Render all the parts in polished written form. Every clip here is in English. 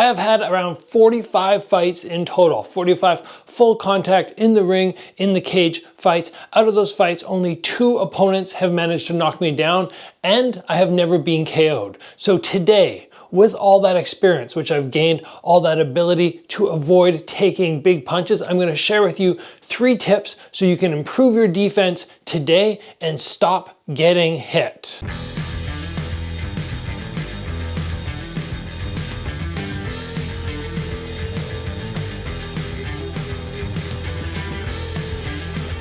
I have had around 45 fights in total, 45 full contact in the ring, in the cage fights. Out of those fights, only 2 opponents have managed to knock me down, and I have never been KO'd. So today, with all that experience, which I've gained, all that ability to avoid taking big punches, I'm gonna share with you 3 tips so you can improve your defense today and stop getting hit.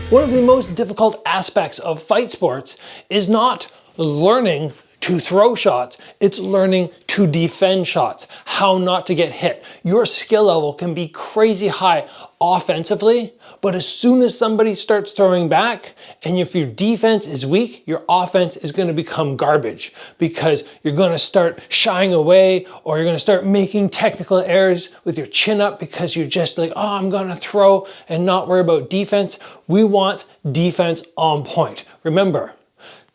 One of the most difficult aspects of fight sports is not learning to throw shots, it's learning to defend shots, how not to get hit. Your skill level can be crazy high offensively, but as soon as somebody starts throwing back, and if your defense is weak, your offense is gonna become garbage because you're gonna start shying away, or you're gonna start making technical errors with your chin up because you're just like, oh, I'm gonna throw and not worry about defense. We want defense on point. Remember,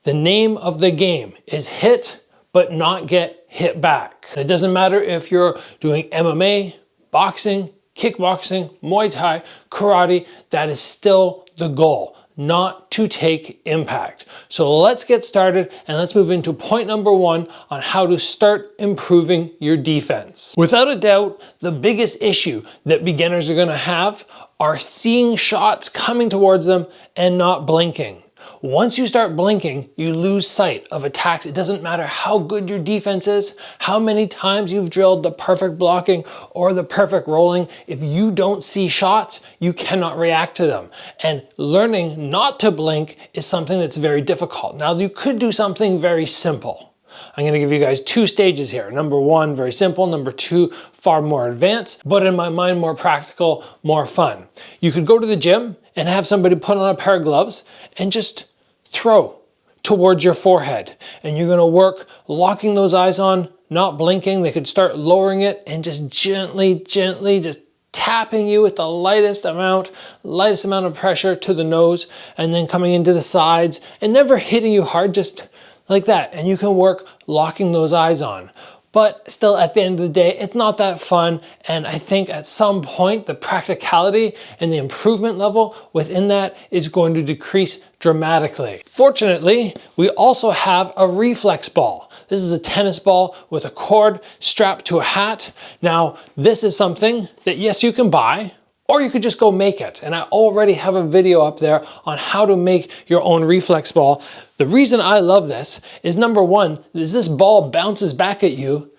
the name of the game is hit, but not get hit back. It doesn't matter if you're doing MMA, boxing, kickboxing, Muay Thai, karate, that is still the goal, not to take impact. So let's get started and let's move into point number 1 on how to start improving your defense. Without a doubt, the biggest issue that beginners are gonna have are seeing shots coming towards them and not blinking. Once you start blinking, you lose sight of attacks. It doesn't matter how good your defense is, how many times you've drilled the perfect blocking or the perfect rolling. If you don't see shots, you cannot react to them. And learning not to blink is something that's very difficult. Now, you could do something very simple. I'm gonna give you guys 2 stages here. Number 1, very simple. Number 2, far more advanced, but in my mind, more practical, more fun. You could go to the gym and have somebody put on a pair of gloves and just throw towards your forehead. And you're gonna work locking those eyes on, not blinking. They could start lowering it and just gently, just tapping you with the lightest amount of pressure to the nose, and then coming into the sides and never hitting you hard, just like that. And you can work locking those eyes on. But still, at the end of the day, it's not that fun. And I think at some point, the practicality and the improvement level within that is going to decrease dramatically. Fortunately, we also have a reflex ball. This is a tennis ball with a cord strapped to a hat. Now, this is something that, yes, you can buy, or you could just go make it. And I already have a video up there on how to make your own reflex ball. The reason I love this is, number 1, is this ball bounces back at you.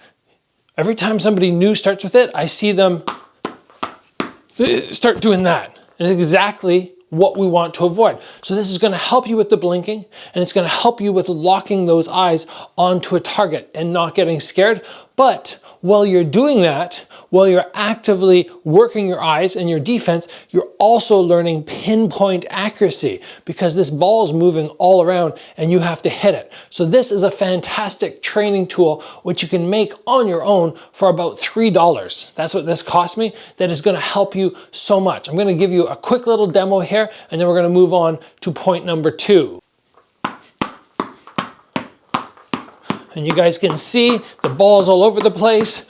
Every time somebody new starts with it, I see them start doing that. And it's exactly what we want to avoid. So this is gonna help you with the blinking, and it's gonna help you with locking those eyes onto a target and not getting scared. But while you're doing that, while you're actively working your eyes and your defense, you're also learning pinpoint accuracy because this ball is moving all around and you have to hit it. So this is a fantastic training tool which you can make on your own for about $3. That's what this cost me. That is gonna help you so much. I'm gonna give you a quick little demo here, and then we're gonna move on to point number 2. And you guys can see the ball's all over the place.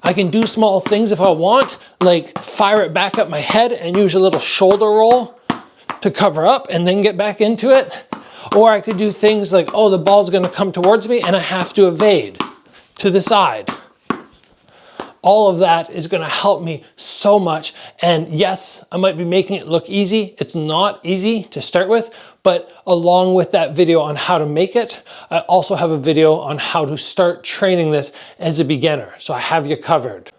I can do small things if I want, like fire it back at my head and use a little shoulder roll to cover up and then get back into it. Or I could do things like, oh, the ball's gonna come towards me and I have to evade to the side. All of that is gonna help me so much. And yes, I might be making it look easy. It's not easy to start with, but along with that video on how to make it, I also have a video on how to start training this as a beginner. So I have you covered.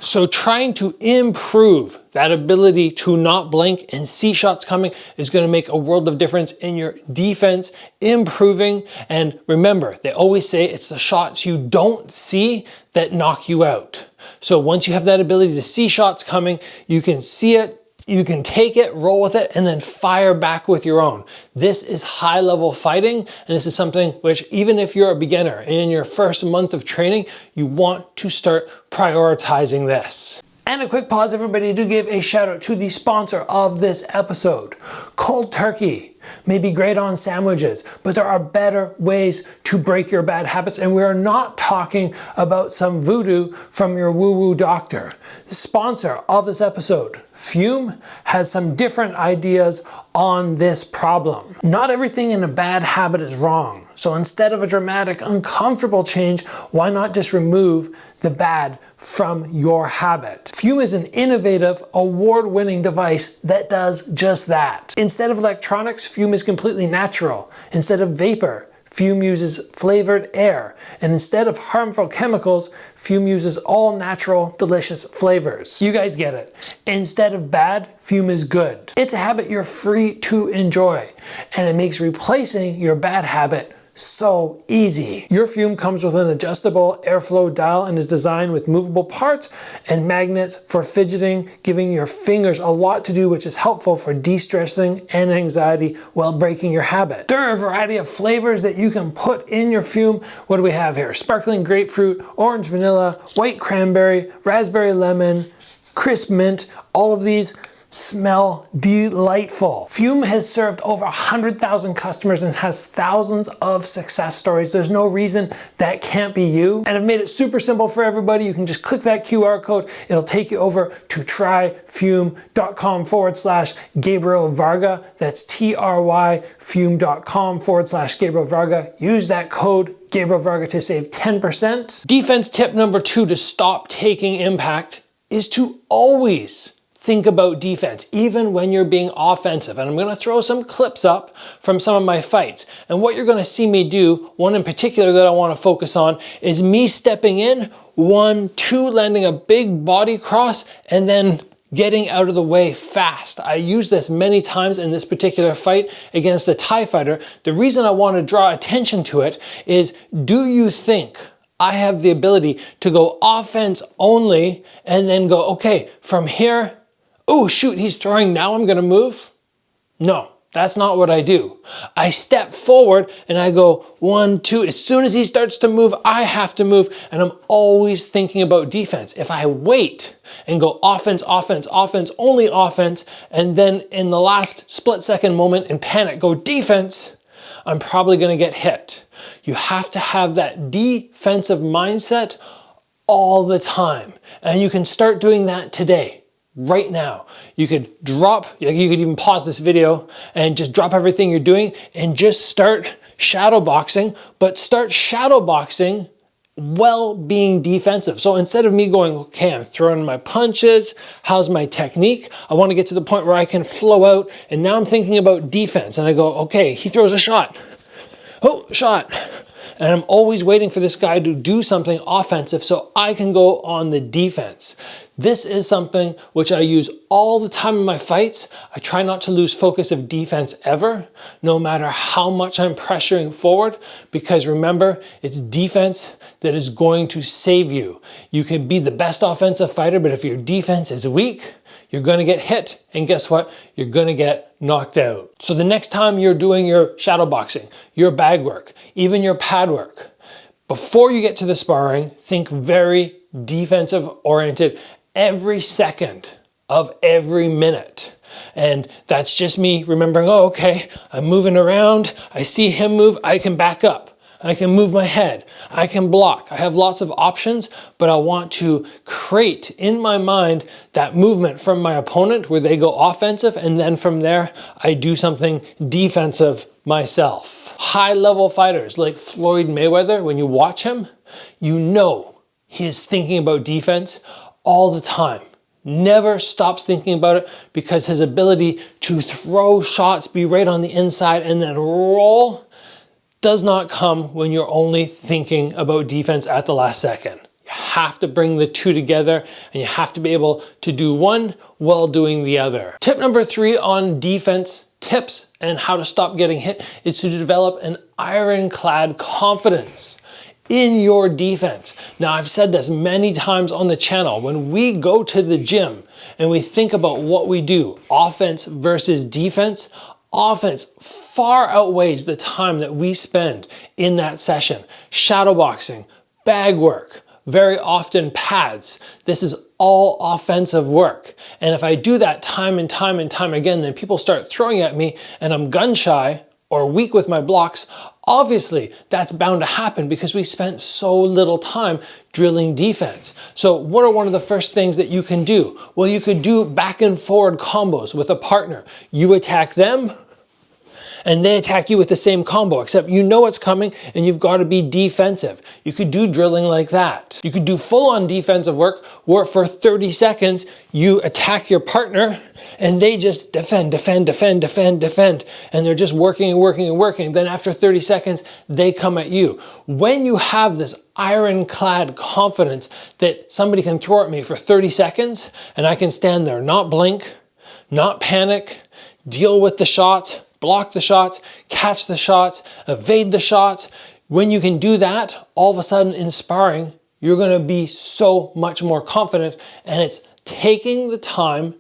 So trying to improve that ability to not blink and see shots coming is going to make a world of difference in your defense, improving. And remember, they always say it's the shots you don't see that knock you out. So once you have that ability to see shots coming, you can see it, you can take it, roll with it, and then fire back with your own. This is high level fighting, and this is something which, even if you're a beginner in your first month of training, you want to start prioritizing this. And a quick pause, everybody, to give a shout out to the sponsor of this episode, Cold Turkey. may be great on sandwiches, but there are better ways to break your bad habits, and we are not talking about some voodoo from your woo-woo doctor. The sponsor of this episode, Fume, has some different ideas on this problem. Not everything in a bad habit is wrong, so instead of a dramatic, uncomfortable change, why not just remove the bad from your habit? Fume is an innovative, award-winning device that does just that. Instead of electronics, Fume is completely natural. Instead of vapor, Fume uses flavored air. And instead of harmful chemicals, Fume uses all natural, delicious flavors. You guys get it. Instead of bad, Fume is good. It's a habit you're free to enjoy, and it makes replacing your bad habit so easy. Your Fume comes with an adjustable airflow dial and is designed with movable parts and magnets for fidgeting, giving your fingers a lot to do, which is helpful for de-stressing and anxiety while breaking your habit. There are a variety of flavors that you can put in your Fume. What do we have here? Sparkling grapefruit, orange vanilla, white cranberry, raspberry lemon, crisp mint. All of these smell delightful. Fume has served over 100,000 customers and has thousands of success stories. There's no reason that can't be you. And I've made it super simple for everybody. You can just click that QR code. It'll take you over to tryfume.com/Gabriel Varga. That's tryfume.com/Gabriel Varga. Use that code Gabriel Varga to save 10%. Defense tip number 2 to stop taking impact is to always think about defense, even when you're being offensive. And I'm gonna throw some clips up from some of my fights. And what you're gonna see me do, one in particular that I wanna focus on, is me stepping in, 1, 2, landing a big body cross, and then getting out of the way fast. I used this many times in this particular fight against a Thai fighter. The reason I wanna draw attention to it is, do you think I have the ability to go offense only and then go, okay, from here, oh shoot, he's throwing, now I'm gonna move? No, that's not what I do. I step forward and I go 1, 2, as soon as he starts to move, I have to move, and I'm always thinking about defense. If I wait and go offense, offense, offense, only offense, and then in the last split second moment in panic go defense, I'm probably gonna get hit. You have to have that defensive mindset all the time, and you can start doing that today. Right now, you could you could even pause this video and just drop everything you're doing and just start shadow boxing, but start shadow boxing while being defensive. So instead of me going, okay, I'm throwing my punches, how's my technique? I want to get to the point where I can flow out, and now I'm thinking about defense, and I go, okay, he throws a shot. Oh, shot. And I'm always waiting for this guy to do something offensive so I can go on the defense. This is something which I use all the time in my fights. I try not to lose focus of defense ever, no matter how much I'm pressuring forward, because remember, it's defense that is going to save you. You can be the best offensive fighter, but if your defense is weak, you're gonna get hit, and guess what? You're gonna get knocked out. So the next time you're doing your shadow boxing, your bag work, even your pad work, before you get to the sparring, think very defensive oriented every second of every minute. And that's just me remembering, oh, okay, I'm moving around, I see him move, I can back up. I can move my head, I can block. I have lots of options, but I want to create in my mind that movement from my opponent where they go offensive, and then from there, I do something defensive myself. High-level fighters like Floyd Mayweather, when you watch him, you know he is thinking about defense all the time. Never stops thinking about it, because his ability to throw shots, be right on the inside, and then roll does not come when you're only thinking about defense at the last second. You have to bring the two together, and you have to be able to do one while doing the other. Tip number 3 on defense tips and how to stop getting hit is to develop an ironclad confidence in your defense. Now, I've said this many times on the channel. When we go to the gym and we think about what we do, offense versus defense, offense far outweighs the time that we spend in that session. Shadow boxing, bag work, very often pads. This is all offensive work. And if I do that time and time and time again, then people start throwing at me and I'm gun shy or weak with my blocks. Obviously, that's bound to happen because we spent so little time drilling defense. So what are one of the first things that you can do? Well, you could do back and forward combos with a partner. You attack them, and they attack you with the same combo, except you know it's coming and you've got to be defensive. You could do drilling like that. You could do full-on defensive work where for 30 seconds you attack your partner and they just defend, defend, defend, defend, defend. And they're just working and working and working. Then after 30 seconds, they come at you. When you have this ironclad confidence that somebody can throw at me for 30 seconds and I can stand there, not blink, not panic, deal with the shots, block the shots, catch the shots, evade the shots. When you can do that, all of a sudden in sparring, you're gonna be so much more confident, and it's taking the time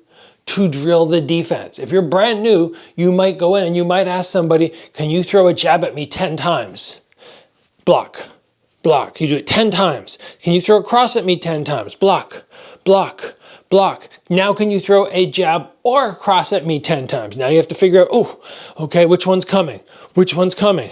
to drill the defense. If you're brand new, you might go in and you might ask somebody, can you throw a jab at me 10 times? Block, block. You do it 10 times. Can you throw a cross at me 10 times? Block, block, block. Now can you throw a jab or a cross at me 10 times? Now you have to figure out, oh, okay, which one's coming? Which one's coming?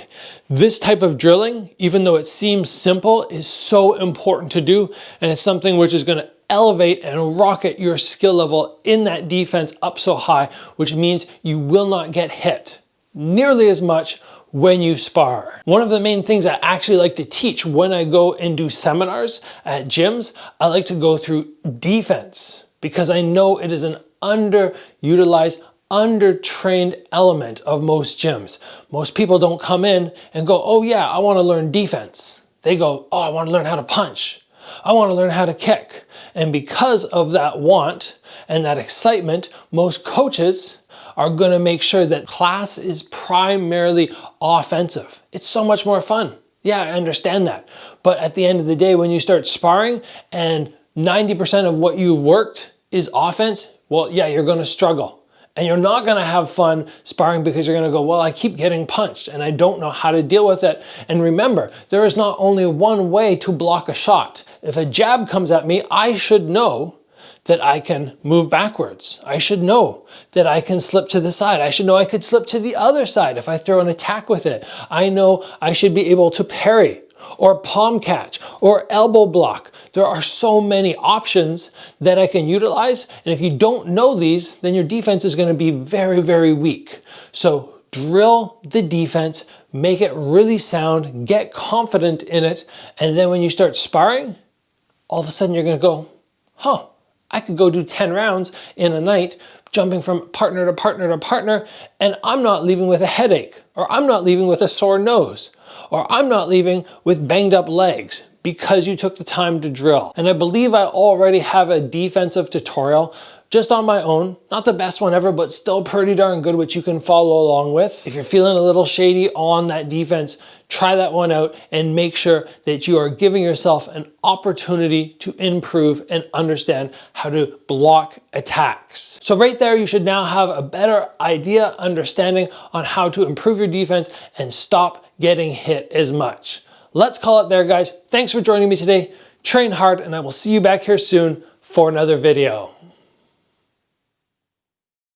This type of drilling, even though it seems simple, is so important to do, and it's something which is gonna elevate and rocket your skill level in that defense up so high, which means you will not get hit nearly as much when you spar. One of the main things I actually like to teach when I go and do seminars at gyms, I like to go through defense, because I know it is an underutilized, undertrained element of most gyms. Most people don't come in and go, oh yeah, I want to learn defense. They go, oh, I want to learn how to punch. I want to learn how to kick. And because of that want and that excitement, most coaches are going to make sure that class is primarily offensive. It's so much more fun. Yeah, I understand that. But at the end of the day, when you start sparring and 90% of what you've worked is offense, well, yeah, you're going to struggle. And you're not going to have fun sparring because you're going to go, well, I keep getting punched and I don't know how to deal with it. And remember, there is not only one way to block a shot. If a jab comes at me, I should know that I can move backwards. I should know that I can slip to the side. I should know I could slip to the other side if I throw an attack with it. I know I should be able to parry or palm catch or elbow block. There are so many options that I can utilize. And if you don't know these, then your defense is going to be very, very weak. So drill the defense, make it really sound, get confident in it. And then when you start sparring, all of a sudden you're going to go, huh, I could go do 10 rounds in a night, jumping from partner to partner to partner, and I'm not leaving with a headache, or I'm not leaving with a sore nose, or I'm not leaving with banged up legs because you took the time to drill. And I believe I already have a defensive tutorial just on my own, not the best one ever, but still pretty darn good, which you can follow along with. If you're feeling a little shady on that defense, try that one out and make sure that you are giving yourself an opportunity to improve and understand how to block attacks. So right there, you should now have a better idea, understanding on how to improve your defense and stop getting hit as much. Let's call it there, guys. Thanks for joining me today. Train hard, and I will see you back here soon for another video.